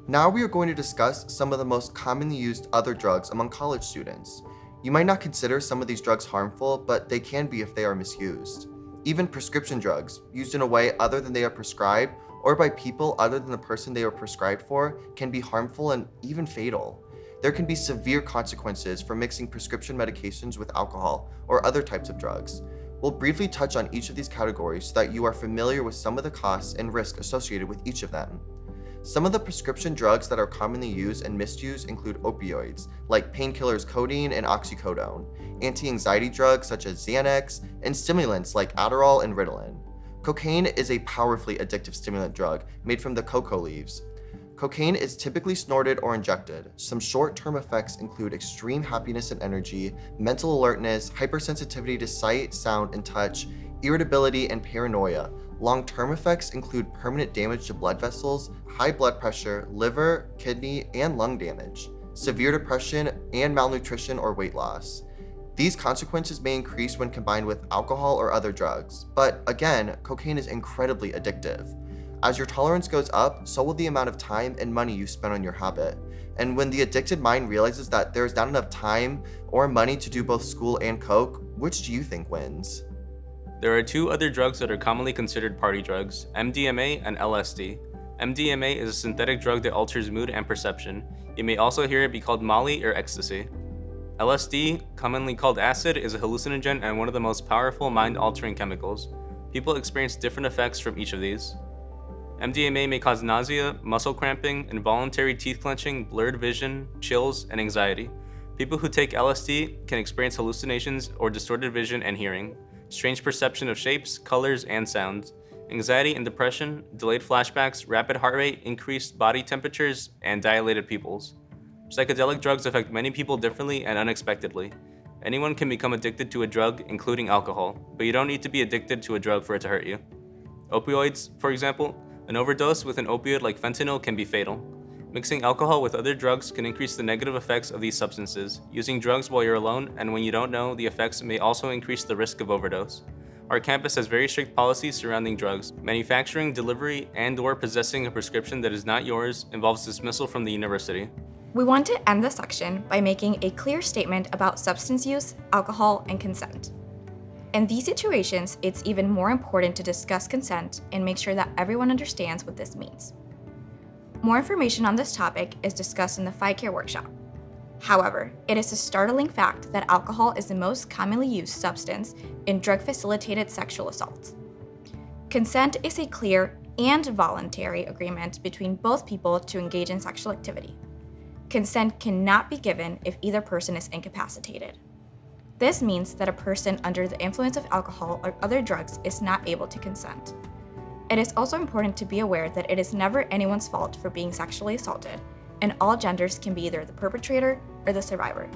Now we are going to discuss some of the most commonly used other drugs among college students. You might not consider some of these drugs harmful, but they can be if they are misused. Even prescription drugs, used in a way other than they are prescribed or by people other than the person they are prescribed for, can be harmful and even fatal. There can be severe consequences for mixing prescription medications with alcohol or other types of drugs. We'll briefly touch on each of these categories so that you are familiar with some of the costs and risks associated with each of them. Some of the prescription drugs that are commonly used and misused include opioids, like painkillers codeine and oxycodone, anti-anxiety drugs such as Xanax, and stimulants like Adderall and Ritalin. Cocaine is a powerfully addictive stimulant drug made from the cocoa leaves. Cocaine is typically snorted or injected. Some short-term effects include extreme happiness and energy, mental alertness, hypersensitivity to sight, sound, and touch, irritability, and paranoia. Long-term effects include permanent damage to blood vessels, high blood pressure, liver, kidney, and lung damage, severe depression, and malnutrition or weight loss. These consequences may increase when combined with alcohol or other drugs, but again, cocaine is incredibly addictive. As your tolerance goes up, so will the amount of time and money you spend on your habit. And when the addicted mind realizes that there is not enough time or money to do both school and coke, which do you think wins? There are two other drugs that are commonly considered party drugs, MDMA and LSD. MDMA is a synthetic drug that alters mood and perception. You may also hear it be called Molly or ecstasy. LSD, commonly called acid, is a hallucinogen and one of the most powerful mind-altering chemicals. People experience different effects from each of these. MDMA may cause nausea, muscle cramping, involuntary teeth clenching, blurred vision, chills, and anxiety. People who take LSD can experience hallucinations or distorted vision and hearing, strange perception of shapes, colors, and sounds, anxiety and depression, delayed flashbacks, rapid heart rate, increased body temperatures, and dilated pupils. Psychedelic drugs affect many people differently and unexpectedly. Anyone can become addicted to a drug, including alcohol, but you don't need to be addicted to a drug for it to hurt you. Opioids, for example, an overdose with an opioid like fentanyl can be fatal. Mixing alcohol with other drugs can increase the negative effects of these substances. Using drugs while you're alone and when you don't know the effects may also increase the risk of overdose. Our campus has very strict policies surrounding drugs. Manufacturing, delivery, and/or possessing a prescription that is not yours involves dismissal from the university. We want to end this section by making a clear statement about substance use, alcohol, and consent. In these situations, it's even more important to discuss consent and make sure that everyone understands what this means. More information on this topic is discussed in the PsyCare workshop. However, it is a startling fact that alcohol is the most commonly used substance in drug-facilitated sexual assault. Consent is a clear and voluntary agreement between both people to engage in sexual activity. Consent cannot be given if either person is incapacitated. This means that a person under the influence of alcohol or other drugs is not able to consent. It is also important to be aware that it is never anyone's fault for being sexually assaulted, and all genders can be either the perpetrator or the survivor.